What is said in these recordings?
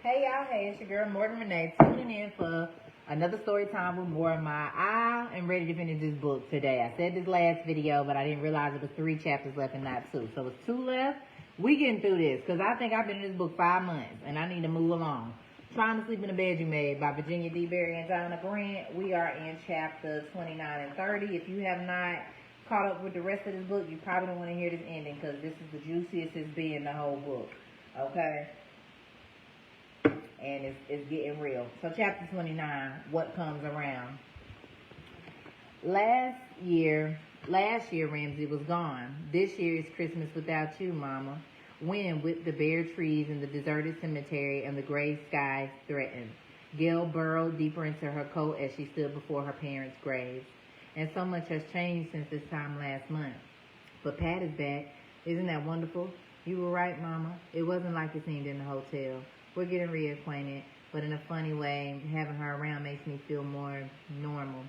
Hey y'all, hey, it's your girl Morgan Renee tuning in for another story time with more of my. I am ready to finish this book today. I said this last video, but I didn't realize it was 3 chapters left and not 2. So it's 2 left. We getting through this because I think I've been in this book 5 months and I need to move along. Trying to Sleep in the Bed You Made by Virginia DeBerry and Donna. We are in chapter 29 and 30. If you have not caught up with the rest of this book, you probably don't want to hear this ending because this is the juiciest it's been in the whole book. Okay? And it's getting real. So chapter 29, what comes around. Last year, Ramsey was gone. This year is Christmas without you, Mama. Wind whipped the bare trees in the deserted cemetery and the gray sky threatened. Gail burrowed deeper into her coat as she stood before her parents' graves. And so much has changed since this time last month. But Pat is back. Isn't that wonderful? You were right, Mama. It wasn't like it seemed in the hotel. We're getting reacquainted, but in a funny way, having her around makes me feel more normal.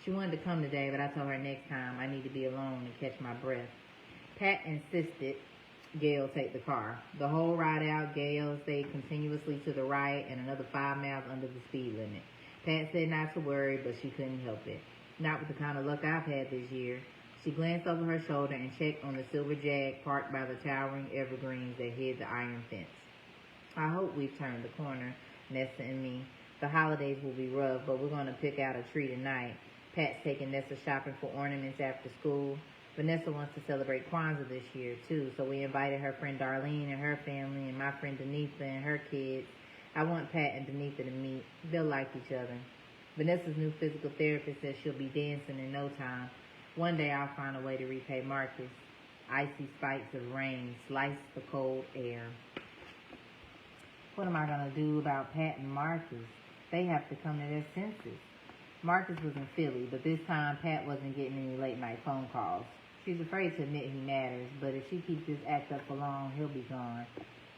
She wanted to come today, but I told her next time I need to be alone and catch my breath. Pat insisted Gail take the car. The whole ride out, Gail stayed continuously to the right and another 5 miles under the speed limit. Pat said not to worry, but she couldn't help it. Not with the kind of luck I've had this year. She glanced over her shoulder and checked on the silver Jag parked by the towering evergreens that hid the iron fence. I hope we've turned the corner, Nessa and me. The holidays will be rough, but we're going to pick out a tree tonight. Pat's taking Nessa shopping for ornaments after school. Vanessa wants to celebrate Kwanzaa this year, too, so we invited her friend Darlene and her family and my friend Denitha and her kids. I want Pat and Denitha to meet. They'll like each other. Vanessa's new physical therapist says she'll be dancing in no time. One day I'll find a way to repay Marcus. Icy spikes of rain slice the cold air. What am I going to do about Pat and Marcus? They have to come to their senses. Marcus was in Philly, but this time Pat wasn't getting any late-night phone calls. She's afraid to admit he matters, but if she keeps this act up for long, he'll be gone.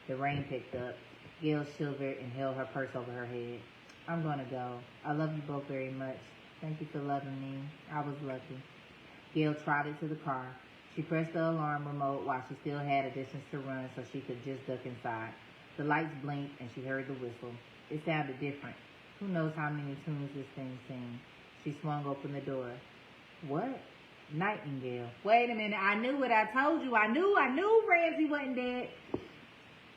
The rain picked up. Gail shivered and held her purse over her head. I'm going to go. I love you both very much. Thank you for loving me. I was lucky. Gail trotted to the car. She pressed the alarm remote while she still had a distance to run so she could just duck inside. The lights blinked, and she heard the whistle. It sounded different. Who knows how many tunes this thing sings? She swung open the door. What? Nightingale. Wait a minute. I knew what I told you. I knew Ramsey wasn't dead.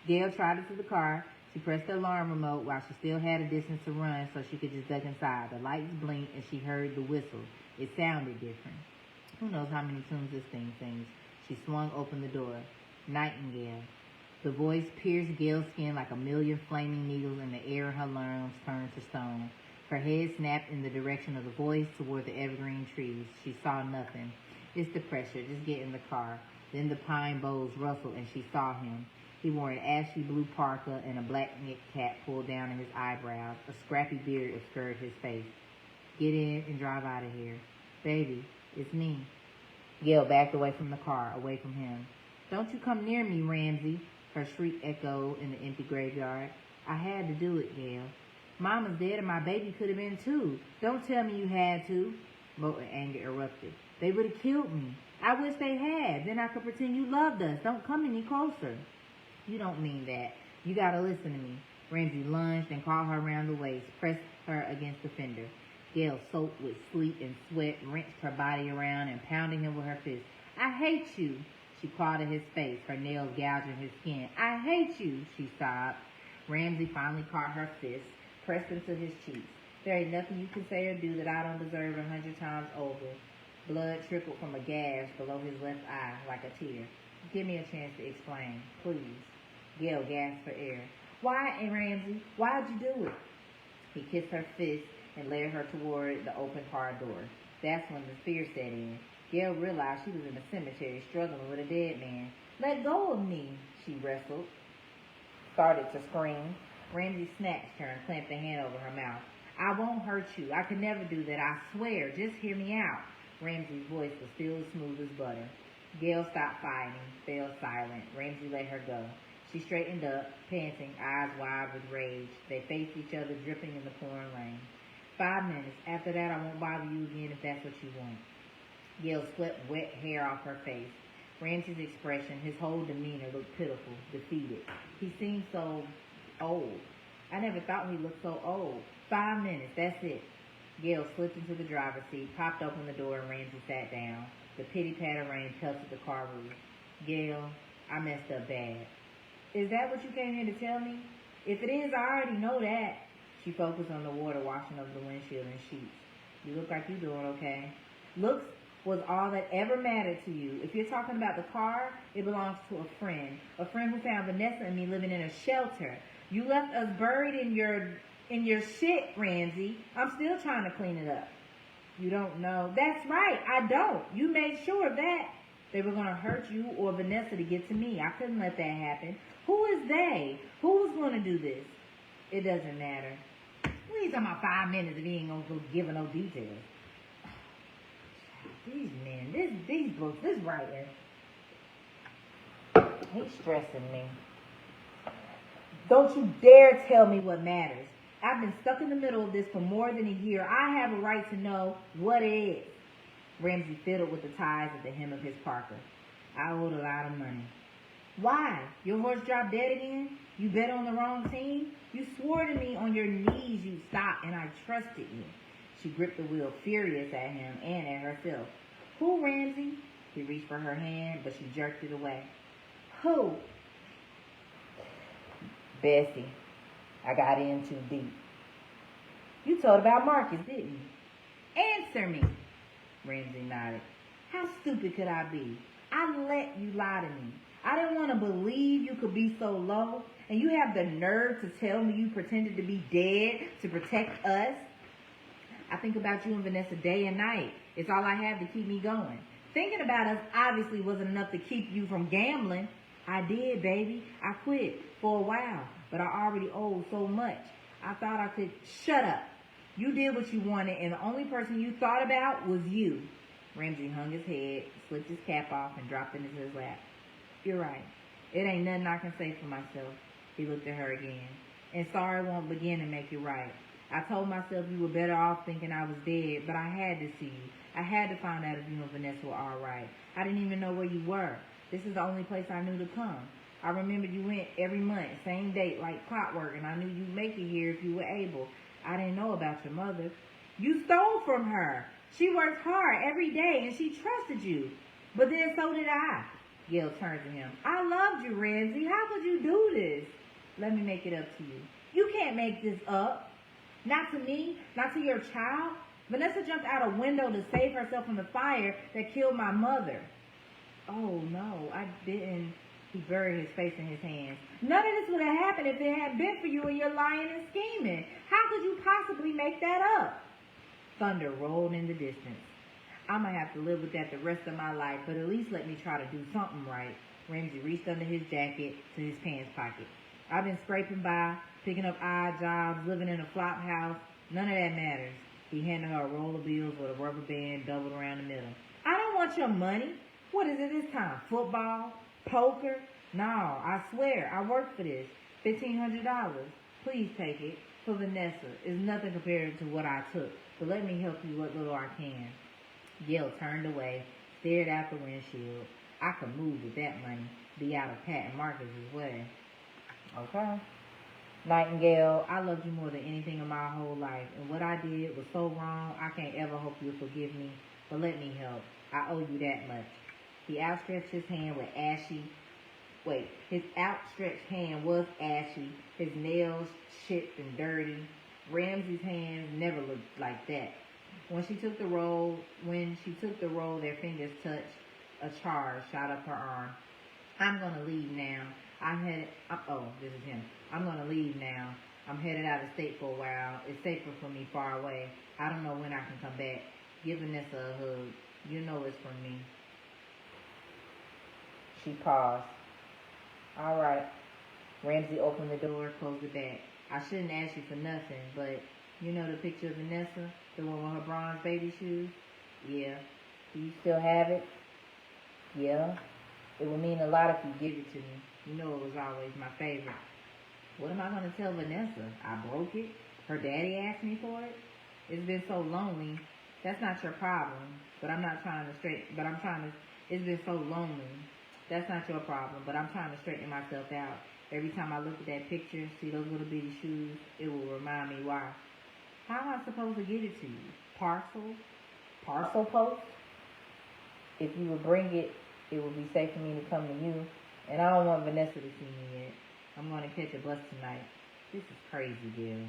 Gail trotted to the car. She pressed the alarm remote while she still had a distance to run so she could just duck inside. The lights blinked, and she heard the whistle. It sounded different. Who knows how many tunes this thing sings? She swung open the door. Nightingale. The voice pierced Gail's skin like a million flaming needles, and the air in her lungs turned to stone. Her head snapped in the direction of the voice toward the evergreen trees. She saw nothing. It's the pressure. Just get in the car. Then the pine boughs rustled, and she saw him. He wore an ashy blue parka and a black knit cap pulled down in his eyebrows. A scrappy beard obscured his face. Get in and drive out of here. Baby, it's me. Gail backed away from the car, away from him. Don't you come near me, Ramsey. Her shriek echoed in the empty graveyard. I had to do it, Gail. Mama's dead and my baby could have been too. Don't tell me you had to. Moat in anger erupted. They would have killed me. I wish they had. Then I could pretend you loved us. Don't come any closer. You don't mean that. You gotta listen to me. Ramsey lunged and caught her around the waist, pressed her against the fender. Gail, soaked with sleet and sweat, wrenched her body around and pounded him with her fist. I hate you. She clawed at his face, her nails gouging his skin. I hate you, she sobbed. Ramsey finally caught her fist, pressed into his cheeks. There ain't nothing you can say or do that I don't deserve 100 times over. Blood trickled from a gash below his left eye like a tear. Give me a chance to explain, please. Gail gasped for air. Why, Ramsey? Why'd you do it? He kissed her fist and led her toward the open car door. That's when the fear set in. Gail realized she was in the cemetery struggling with a dead man. Let go of me, she wrestled. Started to scream. Ramsey snatched her and clamped a hand over her mouth. I won't hurt you. I could never do that. I swear. Just hear me out. Ramsey's voice was still as smooth as butter. Gail stopped fighting, fell silent. Ramsey let her go. She straightened up, panting, eyes wide with rage. They faced each other, dripping in the pouring rain. 5 minutes. After that, I won't bother you again if that's what you want. Gail swept wet hair off her face. Ramsey's expression, his whole demeanor looked pitiful, defeated. He seemed so old. I never thought he looked so old. 5 minutes, that's it. Gail slipped into the driver's seat, popped open the door, and Ramsey sat down. The pitty-patter rain pelted the car roof. Gail, I messed up bad. Is that what you came here to tell me? If it is, I already know that. She focused on the water washing over the windshield and sheets. You look like you're doing okay. Looks was all that ever mattered to you. If you're talking about the car, it belongs to a friend who found Vanessa and me living in a shelter. You left us buried in your shit, Ramsey. I'm still trying to clean it up. You don't know. That's right, I don't. You made sure of that. They were going to hurt you or Vanessa to get to me. I couldn't let that happen. Who is they? Who's going to do this? It doesn't matter. We ain't talking about 5 minutes if he ain't going to give no details. These men, these books, this writing, he's stressing me. Don't you dare tell me what matters. I've been stuck in the middle of this for more than a year. I have a right to know what it is. Ramsey fiddled with the ties at the hem of his parka. I owed a lot of money. Why? Your horse dropped dead again? You bet on the wrong team? You swore to me on your knees you'd stop, and I trusted you. She gripped the wheel, furious at him and at herself. Who, Ramsey? He reached for her hand, but she jerked it away. Who? Bessie. I got in too deep. You told about Marcus, didn't you? Answer me. Ramsey nodded. How stupid could I be? I let you lie to me. I didn't want to believe you could be so low, and you have the nerve to tell me you pretended to be dead to protect us? I think about you and Vanessa day and night. It's all I have to keep me going. Thinking about us obviously wasn't enough to keep you from gambling. I did, baby. I quit for a while, but I already owed so much. I thought I could... Shut up. You did what you wanted, and the only person you thought about was you. Ramsey hung his head, slipped his cap off, and dropped it into his lap. You're right. It ain't nothing I can say for myself. He looked at her again. And sorry won't begin to make it right. I told myself you were better off thinking I was dead, but I had to see you. I had to find out if you and Vanessa were all right. I didn't even know where you were. This is the only place I knew to come. I remembered you went every month, same date, like clockwork, and I knew you'd make it here if you were able. I didn't know about your mother. You stole from her. She worked hard every day, and she trusted you. But then so did I. Gail turned to him. I loved you, Ramsey. How could you do this? Let me make it up to you. You can't make this up. Not to me, not to your child. Vanessa jumped out a window to save herself from the fire that killed my mother. Oh, no, I didn't. He buried his face in his hands. None of this would have happened if it hadn't been for you and your lying and scheming. How could you possibly make that up? Thunder rolled in the distance. I'm going to have to live with that the rest of my life, but at least let me try to do something right. Ramsey reached under his jacket to his pants pocket. I've been scraping by, picking up odd jobs, living in a flop house. None of that matters. He handed her a roll of bills with a rubber band doubled around the middle. I don't want your money. What is it this time? Football? Poker? No, I swear, I worked for this. $1,500. Please take it. For Vanessa, it's nothing compared to what I took. But let me help you what little I can. Gail turned away, stared out the windshield. I could move with that money, be out of Pat and Marcus's way. Okay. Nightingale, I loved you more than anything in my whole life, and what I did was so wrong, I can't ever hope you'll forgive me, but let me help. I owe you that much. He outstretched his hand with his outstretched hand was ashy, his nails chipped and dirty. Ramsey's hands never looked like that. When she took the roll, their fingers touched. A charge shot up her arm. I'm gonna leave now. This is him. I'm gonna leave now. I'm headed out of state for a while. It's safer for me far away. I don't know when I can come back. Give Vanessa a hug. You know it's from me. She paused. All right. Ramsey opened the door, closed it back. I shouldn't ask you for nothing, but you know the picture of Vanessa? The one with her bronze baby shoes? Yeah. Do you still have it? Yeah. It would mean a lot if you give it to me. You know it was always my favorite. What am I going to tell Vanessa? I broke it? Her daddy asked me for it? It's been so lonely. That's not your problem. It's been so lonely. That's not your problem, but I'm trying to straighten myself out. Every time I look at that picture, see those little bitty shoes, it will remind me why. How am I supposed to get it to you? Parcel? Parcel post? If you would bring it, it would be safe for me to come to you. And I don't want Vanessa to see me yet. I'm going to catch a bus tonight. This is crazy, Gil.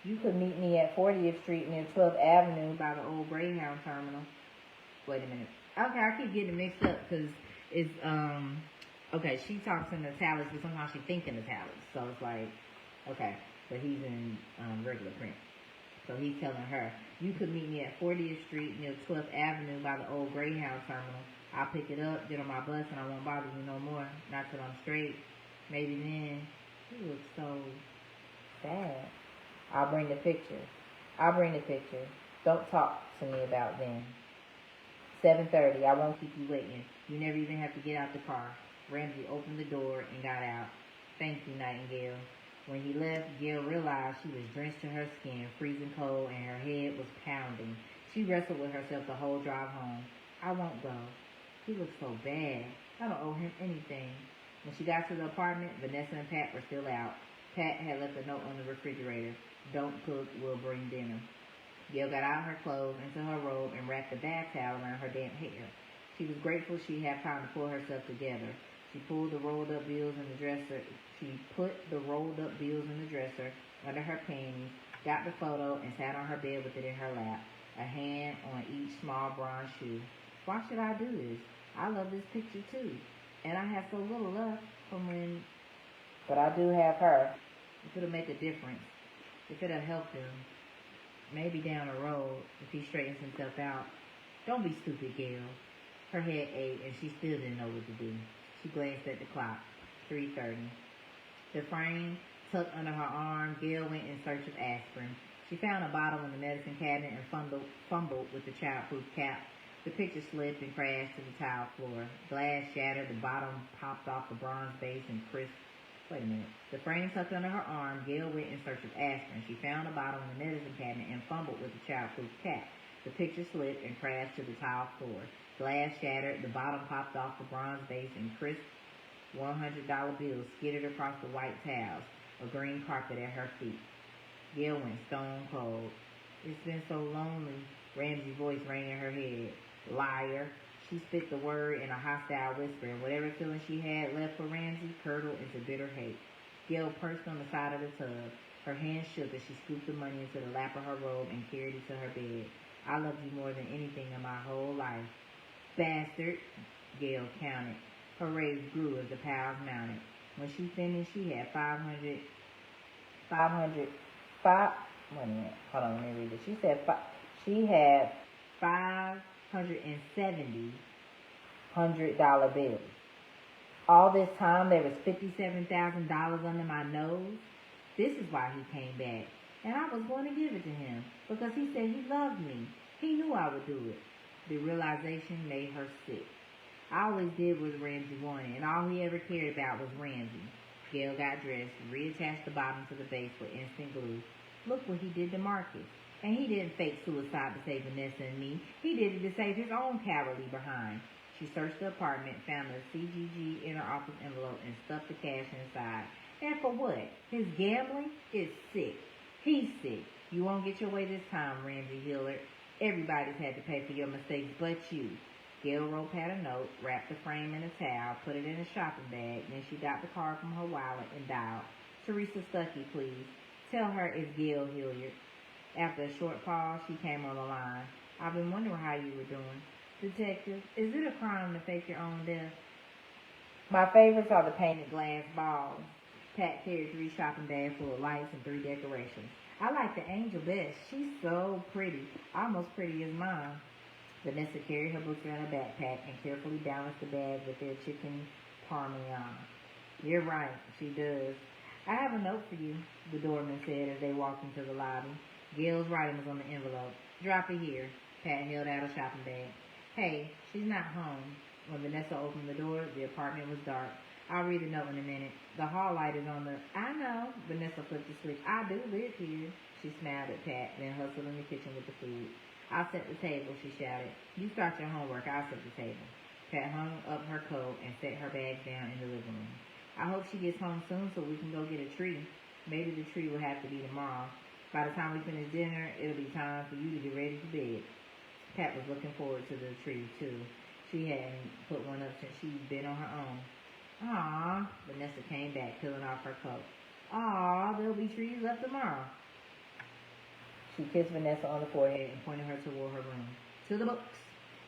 You could meet me at 40th Street near 12th Avenue by the old Greyhound terminal. Wait a minute. Okay, I keep getting mixed up because it's, okay, she talks in italics, but sometimes she thinks in italics. So it's like, okay, but he's in regular print. So he's telling her, you could meet me at 40th Street near 12th Avenue by the old Greyhound terminal. I'll pick it up, get on my bus, and I won't bother you no more. Not till I'm straight. Maybe then. He looks so sad. I'll bring the picture. Don't talk to me about then. 7:30. I won't keep you waiting. You never even have to get out the car. Ramsey opened the door and got out. Thank you, Nightingale. When he left, Gail realized she was drenched to her skin, freezing cold, and her head was pounding. She wrestled with herself the whole drive home. I won't go. He looks so bad. I don't owe him anything. When she got to the apartment, Vanessa and Pat were still out. Pat had left a note on the refrigerator. Don't cook, we'll bring dinner. Gail got out her clothes, into her robe, and wrapped a bath towel around her damp hair. She was grateful she had time to pull herself together. She put the rolled up bills in the dresser under her panties, got the photo, and sat on her bed with it in her lap, a hand on each small bronze shoe. Why should I do this? I love this picture too, and I have so little left from when. But I do have her. If it'll make a difference, if it'll help him, maybe down the road, if he straightens himself out. Don't be stupid, Gail. Her head ached, and she still didn't know what to do. She glanced at the clock. 3:30. The frame tucked under her arm, Gail went in search of aspirin. She found a bottle in the medicine cabinet and fumbled with the childproof cap. The picture slipped and crashed to the tile floor. Glass shattered, the bottom popped off the bronze base and crisp. Wait a minute. The frame tucked under her arm, Gail went in search of aspirin. She found a bottle in the medicine cabinet and fumbled with the childproof cap. The picture slipped and crashed to the tile floor. Glass shattered, the bottom popped off the bronze base and crisp $100 bills skittered across the white tiles, a green carpet at her feet. Gail went stone cold. It's been so lonely. Ramsey's voice rang in her head. Liar. She spit the word in a hostile whisper, and whatever feeling she had left for Ramsey curdled into bitter hate. Gail perched on the side of the tub. Her hands shook as she scooped the money into the lap of her robe and carried it to her bed. I loved you more than anything in my whole life. Bastard, Gail counted. Her rage grew as the piles mounted. When she finished, she had wait a minute, hold on, let me read it. She said she had 570 $100 bills. All this time, there was $57,000 under my nose. This is why he came back. And I was going to give it to him because he said he loved me. He knew I would do it. The realization made her sick. I always did what Ramsey wanted, and all he ever cared about was Ramsey. Gail got dressed, reattached the bottom to the base with instant glue. Look what he did to Marcus. And he didn't fake suicide to save Vanessa and me. He did it to save his own cowardly behind. She searched the apartment, found a CGG inner office envelope, and stuffed the cash inside. And for what? His gambling? It's sick. He's sick. You won't get your way this time, Ramsey Hillard. Everybody's had to pay for your mistakes but you. Gail wrote Pat a note, wrapped the frame in a towel, put it in a shopping bag, then she got the card from her wallet and dialed. Teresa Stuckey, please. Tell her it's Gail Hilliard. After a short pause, she came on the line. I've been wondering how you were doing. Detective, is it a crime to fake your own death? My favorites are the painted glass balls. Pat carried 3 shopping bags full of lights and 3 decorations. I like the angel best. She's so pretty, almost pretty as mine. Vanessa carried her books in her backpack and carefully balanced the bag with their chicken parmesan. You're right, she does. I have a note for you, the doorman said as they walked into the lobby. Gail's writing was on the envelope. Drop it here. Pat held out a shopping bag. Hey, she's not home. When Vanessa opened the door, the apartment was dark. I'll read the note in a minute. The hall light is on the... I know. Vanessa flipped the switch. I do live here. She smiled at Pat, then hustled in the kitchen with the food. I'll set the table, she shouted. You start your homework. I'll set the table. Pat hung up her coat and set her bags down in the living room. I hope she gets home soon so we can go get a tree. Maybe the tree will have to be tomorrow. By the time we finish dinner, it'll be time for you to get ready for bed. Pat was looking forward to the tree, too. She hadn't put one up since she'd been on her own. Aw, Vanessa came back, peeling off her coat. Aw, there'll be trees up tomorrow. She kissed Vanessa on the forehead and pointed her toward her room. To the books.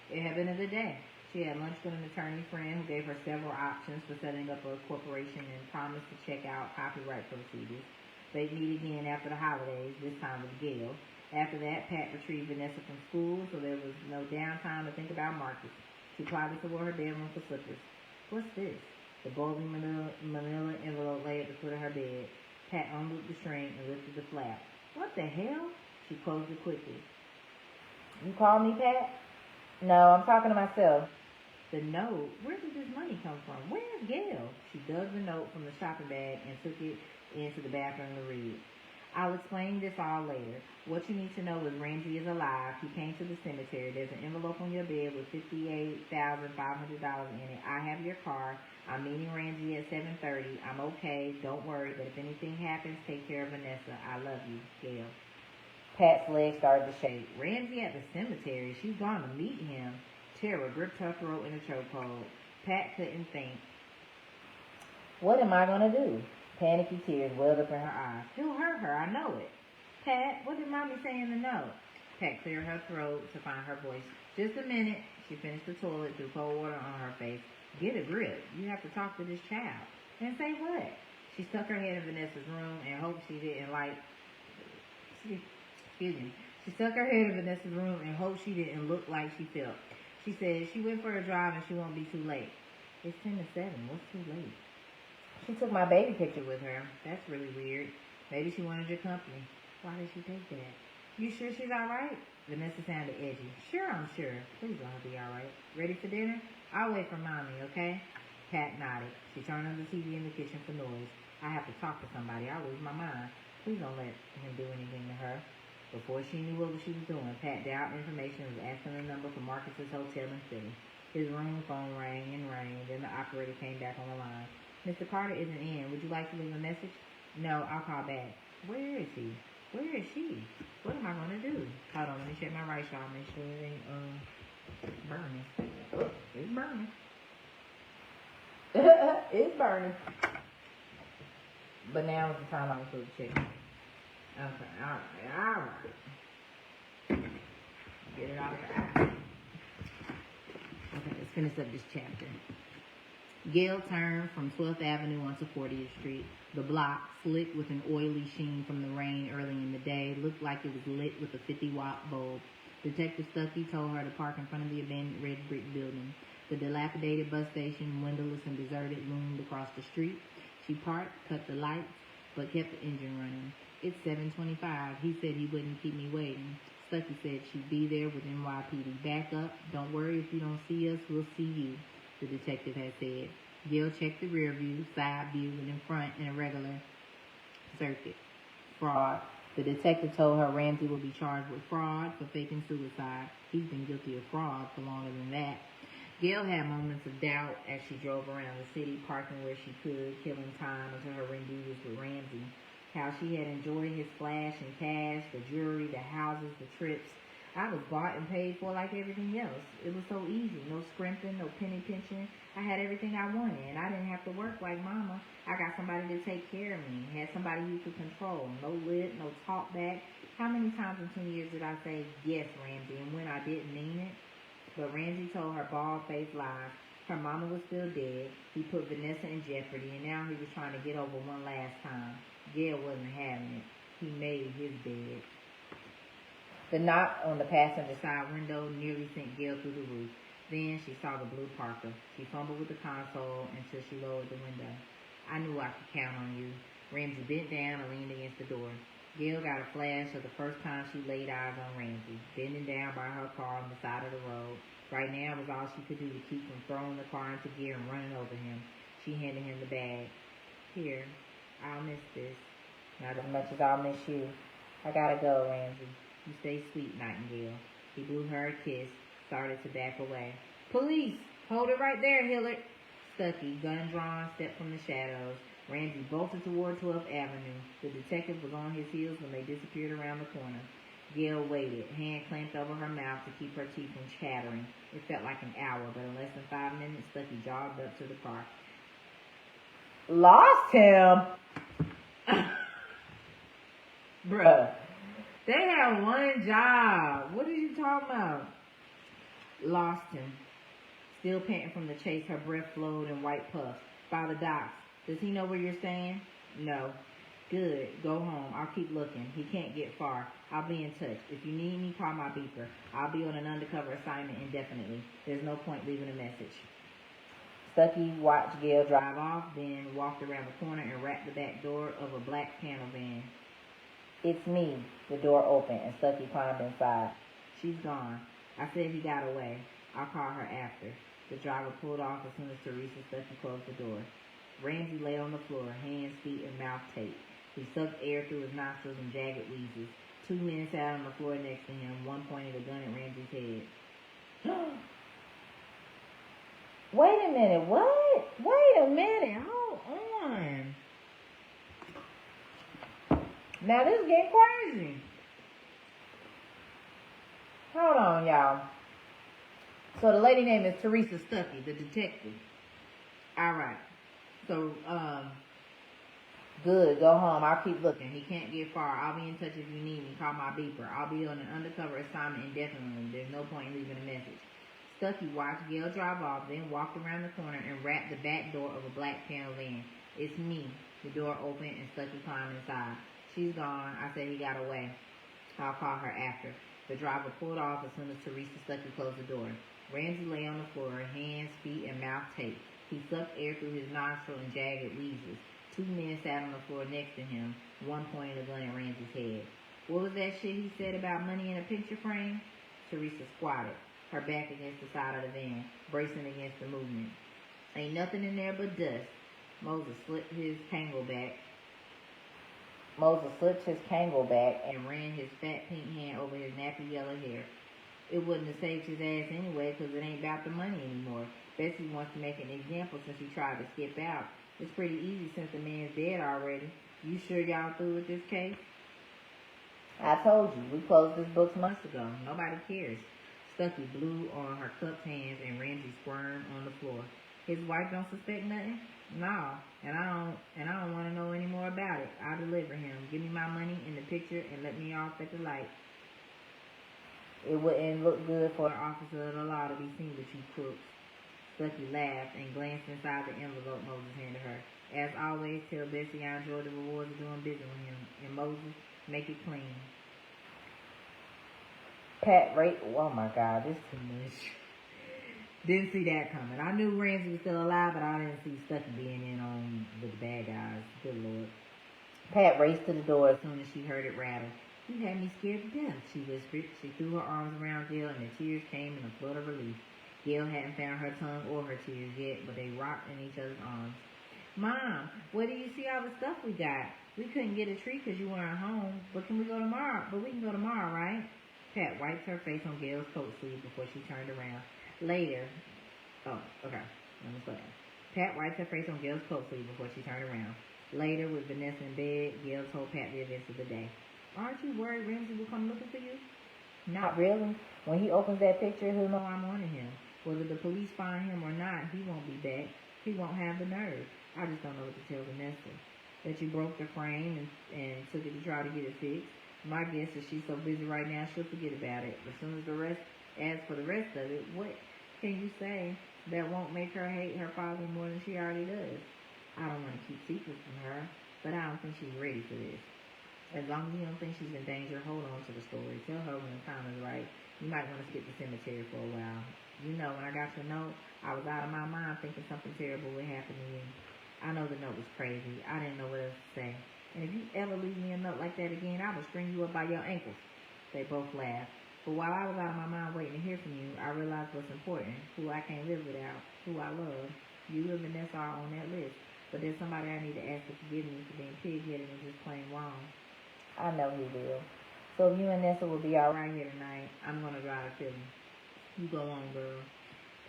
It had been a good day. She had lunch with an attorney friend who gave her several options for setting up a corporation and promised to check out copyright procedures. They'd meet again after the holidays, this time with Gail. After that, Pat retrieved Vanessa from school, so there was no downtime to think about Marcus. She closeted toward her bedroom for slippers. What's this? The bulging manila envelope lay at the foot of her bed. Pat unlooped the string and lifted the flap. What the hell? She closed it quickly. You called me, Pat? No, I'm talking to myself. The note? Where did this money come from? Where's Gail? She dug the note from the shopping bag and took it into the bathroom to read. I'll explain this all later. What you need to know is Ramsey is alive. He came to the cemetery. There's an envelope on your bed with $58,500 in it. I have your car. I'm meeting Ramsey at 7:30. I'm okay. Don't worry. But if anything happens, take care of Vanessa. I love you, Gail. Pat's legs started to shake. Ramsey at the cemetery. She's gone to meet him. Terror gripped her throat in a chokehold. Pat couldn't think. What am I going to do? Panicky tears welled up in her eyes. He'll hurt her. I know it. Pat, what did Mommy say in the note? Pat cleared her throat to find her voice. Just a minute. She finished the toilet, threw cold water on her face. Get a grip. You have to talk to this child. And say what? She stuck her head in Vanessa's room and hoped she didn't She stuck her head in Vanessa's room and hoped she didn't look like she felt. She said she went for a drive and she won't be too late. It's 10 to 7. What's too late? She took my baby picture with her. That's really weird. Maybe she wanted your company. Why did she take that? You sure she's all right? Vanessa sounded edgy. Sure, I'm sure. Please let her be all right. Ready for dinner? I'll wait for Mommy, okay? Pat nodded. She turned on the TV in the kitchen for noise. I have to talk to somebody. I'll lose my mind. Please don't let him do anything to her. Before she knew what she was doing, Pat dialed information and was asking the number for Marcus's hotel in Philly. His room phone rang and rang. Then the operator came back on the line. Mr. Carter isn't in. Would you like to leave a message? No, I'll call back. Where is he? Where is she? What am I going to do? Hold on, let me check my right shot. Make sure it ain't burning. Oh, it's burning. It's burning. But now is the time I'm supposed to check. Okay, alright. Get it out of the eye. Okay, let's finish up this chapter. Gail turned from 12th Avenue onto 40th Street. The block, slick with an oily sheen from the rain early in the day, looked like it was lit with a 50-watt bulb. Detective Stuckey told her to park in front of the abandoned red brick building. The dilapidated bus station, windowless and deserted, loomed across the street. She parked, cut the lights, but kept the engine running. It's 7:25. He said he wouldn't keep me waiting. Stuckey said she'd be there with NYPD. Back up. Don't worry if you don't see us, we'll see you, the detective had said. Gail checked the rear view, side view, and in front in a regular circuit. Fraud. The detective told her Ramsey will be charged with fraud for faking suicide. He's been guilty of fraud for longer than that. Gail had moments of doubt as she drove around the city, parking where she could, killing time until her rendezvous with Ramsey. How she had enjoyed his flash and cash, the jewelry, the houses, the trips. I was bought and paid for like everything else. It was so easy. No scrimping, no penny pinching. I had everything I wanted, and I didn't have to work like Mama. I got somebody to take care of me. Had somebody you could control. No lid, no talk back. How many times in 20 years did I say, yes, Ramsey, and when I didn't mean it? But Ramsey told her bald-faced lies. Her mama was still dead. He put Vanessa in jeopardy, and now he was trying to get over one last time. Gail wasn't having it. He made his bed. The knock on the passenger side window nearly sent Gail through the roof. Then she saw the blue Parker. She fumbled with the console until she lowered the window. I knew I could count on you. Ramsey bent down and leaned against the door. Gail got a flash of the first time she laid eyes on Ramsey, bending down by her car on the side of the road. Right now was all she could do to keep from throwing the car into gear and running over him. She handed him the bag. Here, I'll miss this. Not as much as I'll miss you. I gotta go, Ramsey. You stay sweet, Nightingale. He blew her a kiss, started to back away. Police! Hold it right there, Hillard. Stuckey, gun drawn, stepped from the shadows. Ramsey bolted toward 12th Avenue. The detective was on his heels when they disappeared around the corner. Gail waited, hand clamped over her mouth to keep her teeth from chattering. It felt like an hour, but in less than 5 minutes, Stuckey jogged up to the car. Lost him? Bruh. They had one job. What are you talking about? Lost him. Still panting from the chase, her breath flowed in white puffs. By the docks. Does he know where you're staying? No. Good. Go home. I'll keep looking. He can't get far. I'll be in touch. If you need me, call my beeper. I'll be on an undercover assignment indefinitely. There's no point leaving a message. Stuckey watched Gail drive off, then walked around the corner and rapped the back door of a black panel van. It's me. The door opened and Stuckey climbed inside. She's gone. I said he got away. I'll call her after. The driver pulled off as soon as Teresa Stuckey closed the door. Ramsey lay on the floor, hands, feet, and mouth taped. He sucked air through his nostrils in jagged wheezes. 2 men sat on the floor next to him. One pointed a gun at Ramsey's head. Wait a minute, what? Wait a minute, hold on. Now this is getting crazy. Hold on, y'all. So the lady name is Teresa Stuckey, the detective. Alright. So, good, go home. I'll keep looking. He can't get far. I'll be in touch if you need me. Call my beeper. I'll be on an undercover assignment indefinitely. There's no point in leaving a message. Stuckey watched Gail drive off, then walked around the corner and rapped the back door of a black panel van. It's me. The door opened and Stuckey climbed inside. She's gone. I said he got away. I'll call her after. The driver pulled off as soon as Teresa Stuckey closed the door. Ramsey lay on the floor, hands, feet, and mouth taped. He sucked air through his nostril in jagged wheezes. 2 men sat on the floor next to him. One pointed a gun at Ramsey's head. What was that shit he said about money in a picture frame? Teresa squatted, her back against the side of the van, bracing against the movement. Ain't nothing in there but dust. Moses slipped his Kangol back and ran his fat pink hand over his nappy yellow hair. It wouldn't have saved his ass anyway because it ain't about the money anymore. Bessie wants to make an example since he tried to skip out. It's pretty easy since the man's dead already. You sure y'all through with this case? I told you, we closed this book months ago. Nobody cares. Stuckey blew on her cupped hands and Ramsey squirmed on the floor. His wife don't suspect nothing? No, and I don't want to know any more about it. I'll deliver him. Give me my money in the picture and let me off at the light. It wouldn't look good for an officer of the law to be seen with you crooks. Stuckey laughed and glanced inside the envelope Moses handed her. As always, tell Bessie I enjoy the rewards of doing business with him. And Moses, make it clean. Oh my God, this is too much. Didn't see that coming. I knew Ramsey was still alive, but I didn't see Stuckey being in on with the bad guys. Good Lord. Pat raced to the door as soon as she heard it rattle. You had me scared to death, she whispered. She threw her arms around Gail and the tears came in a flood of relief. Gail hadn't found her tongue or her tears yet, but they rocked in each other's arms. Mom, where do you see all the stuff we got? We couldn't get a treat because you weren't home, but can we go tomorrow? But we can go tomorrow, right? Pat wiped her face on Gail's coat sleeve before she turned around. Later. Oh, okay. Let me slow down. Pat wiped her face on Gail's coat sleeve before she turned around. Later, with Vanessa in bed, Gail told Pat the events of the day. Aren't you worried Ramsey will come looking for you? Not really. When he opens that picture, he'll know I'm on to him. Whether the police find him or not, he won't be back. He won't have the nerve. I just don't know what to tell Vanessa. That you broke the frame and took it to try to get it fixed. My guess is she's so busy right now, she'll forget about it. As for the rest of it, what can you say that won't make her hate her father more than she already does? I don't want to keep secrets from her, but I don't think she's ready for this. As long as you don't think she's in danger, hold on to the story. Tell her when the time is right. You might want to skip the cemetery for a while. You know, when I got your note, I was out of my mind thinking something terrible would happen to you. I know the note was crazy. I didn't know what else to say. And if you ever leave me a note like that again, I will string you up by your ankles. They both laughed. But while I was out of my mind waiting to hear from you, I realized what's important, who I can't live without, who I love. You and Vanessa are on that list. But there's somebody I need to ask for forgiveness for being pig-headed and just plain wrong. I know he will. So if you and Nessa will be all right here tonight, I'm going to drive to Philly. You go on, girl.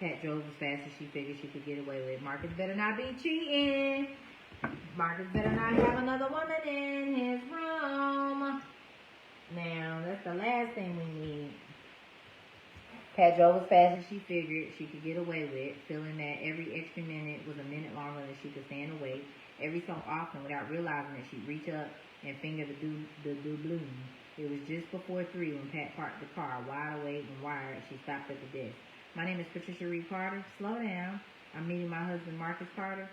Pat drove as fast as she figured she could get away with. Marcus better not be cheating. Marcus better not have another woman in his room. Now, that's the last thing we need. Pat drove as fast as she figured she could get away with, feeling that every extra minute was a minute longer than she could stand awake. Every so often, without realizing it, she'd reach up and finger the doubloon. It was just before 3 when Pat parked the car, wide awake and wired. She stopped at the desk. "My name is Patricia Reed Carter. Slow down. I'm meeting my husband, Marcus Carter."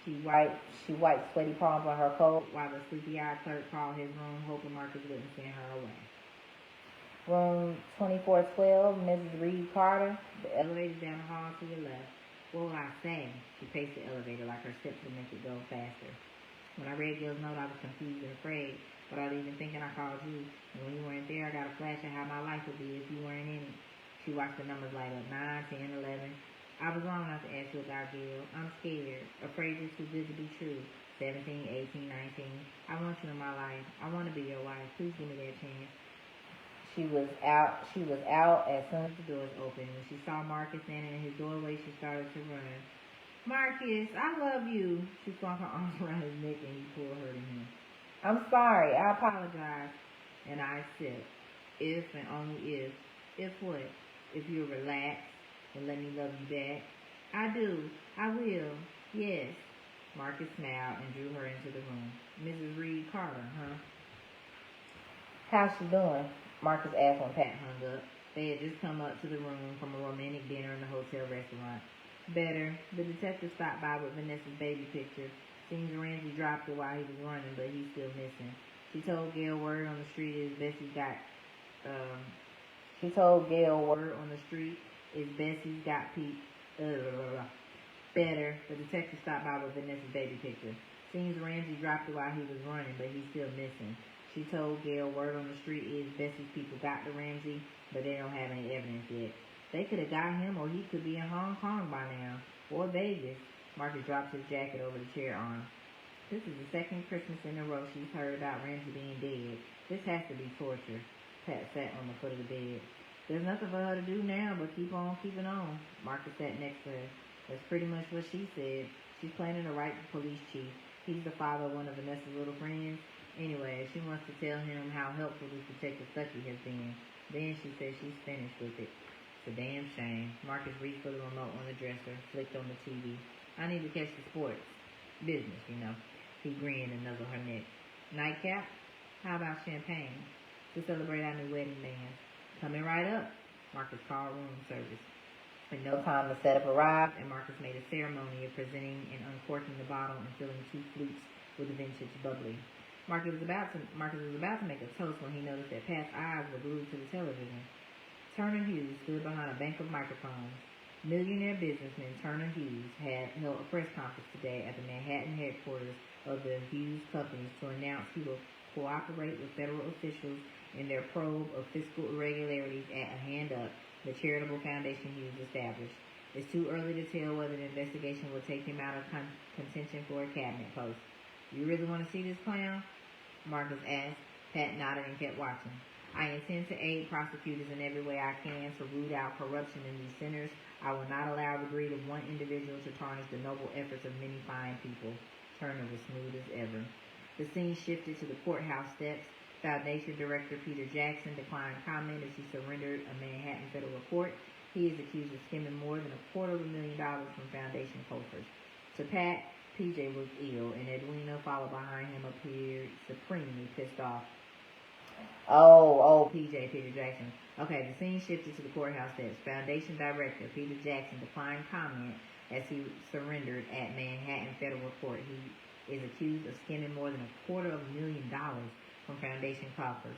She wiped sweaty palms on her coat while the sleepy-eyed clerk called his room, hoping Marcus wouldn't send her away. "Room 2412, Mrs. Reed Carter." "The elevator's down the hall to your left." "What will I say?" She paced the elevator like her steps would make it go faster. "When I read Gil's note, I was confused and afraid, but I was even thinking I called you. And when you weren't there, I got a flash of how my life would be if you weren't in it." She watched the numbers light up, 9, 10, 11. "I was wrong not to ask you about Gil. I'm scared, afraid it's too good to be true. 17, 18, 19. I want you in my life. I want to be your wife. Please give me that chance." She was out as soon as the doors opened. When she saw Marcus standing in his doorway, she started to run. "Marcus, I love you." She swung her arms around his neck and he pulled her to him. "I'm sorry. I apologize." "And I accept. If and only if." "If what?" "If you'll relax and let me love you back." "I do. I will. Yes." Marcus smiled and drew her into the room. "Mrs. Reed Carter, huh?" "How's she doing?" Marcus asked when Pat hung up. They had just come up to the room from a romantic dinner in the hotel restaurant. "Better." The detective stopped by with Vanessa's baby picture. Seems Ramsey dropped it while he was running, but he's still missing. She told Gail word on the street is Bessie's got Better. The detective stopped by with Vanessa's baby picture. Seems Ramsey dropped it while he was running, but he's still missing. She told Gail word on the street is Bessie's people got to Ramsey, but they don't have any evidence yet. They could have got him, or he could be in Hong Kong by now. Or Vegas. Marcus dropped his jacket over the chair arm. This is the second Christmas in a row she's heard about Ramsey being dead. This has to be torture. Pat sat on the foot of the bed. "There's nothing for her to do now but keep on keeping on." Marcus sat next to her. "That's pretty much what she said. She's planning to write the police chief. He's the father of one of Vanessa's little friends. Anyway, she wants to tell him how helpful this Detective Stuckey has been. Then she says she's finished with it. It's a damn shame." Marcus reached for the remote on the dresser, flicked on the TV. "I need to catch the sports. Business, you know." He grinned and nuzzled her neck. "Nightcap? How about champagne? To celebrate our new wedding band." "Coming right up." Marcus called room service. In no time, the setup arrived, and Marcus made a ceremony of presenting and uncorking the bottle and filling 2 flutes with the vintage bubbly. Marcus was about to make a toast when he noticed that Pat's eyes were glued to the television. Turner Hughes stood behind a bank of microphones. Millionaire businessman Turner Hughes had held a press conference today at the Manhattan headquarters of the Hughes Companies to announce he will cooperate with federal officials in their probe of fiscal irregularities at A Hand Up, the charitable foundation Hughes established. It's too early to tell whether the investigation will take him out of contention for a cabinet post. "You really want to see this clown?" Marcus asked. Pat nodded and kept watching. "I intend to aid prosecutors in every way I can to root out corruption in these centers. I will not allow the greed of one individual to tarnish the noble efforts of many fine people." Turner was smooth as ever. The scene shifted to the courthouse steps. Foundation Director Peter Jackson declined comment as he surrendered a Manhattan federal court. He is accused of skimming more than $250,000 from foundation coffers. To Pat, PJ looked ill, and Edwina, followed behind him, appeared supremely pissed off. Oh, Peter Jackson. Okay, the scene shifted to the courthouse steps. Foundation Director Peter Jackson declined comment as he surrendered at Manhattan federal court. He is accused of skimming more than $250,000 from foundation coffers.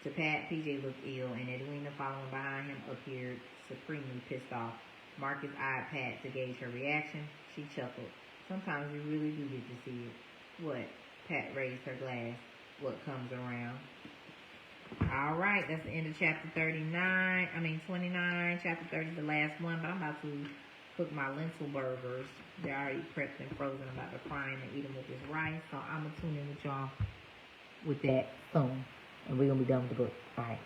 To Pat, PJ looked ill, and Edwina, following behind him, appeared supremely pissed off. Marcus eyed Pat to gauge her reaction. She chuckled. "Sometimes you really do get to see it." "What?" Pat raised her glass. "What comes around." All right, that's the end of chapter 29. Chapter 30 is the last one, but I'm about to cook my lentil burgers. They're already prepped and frozen. I'm about to fry them and eat them with this rice. So I'm going to tune in with y'all with that soon. And we're going to be done with the book. All right.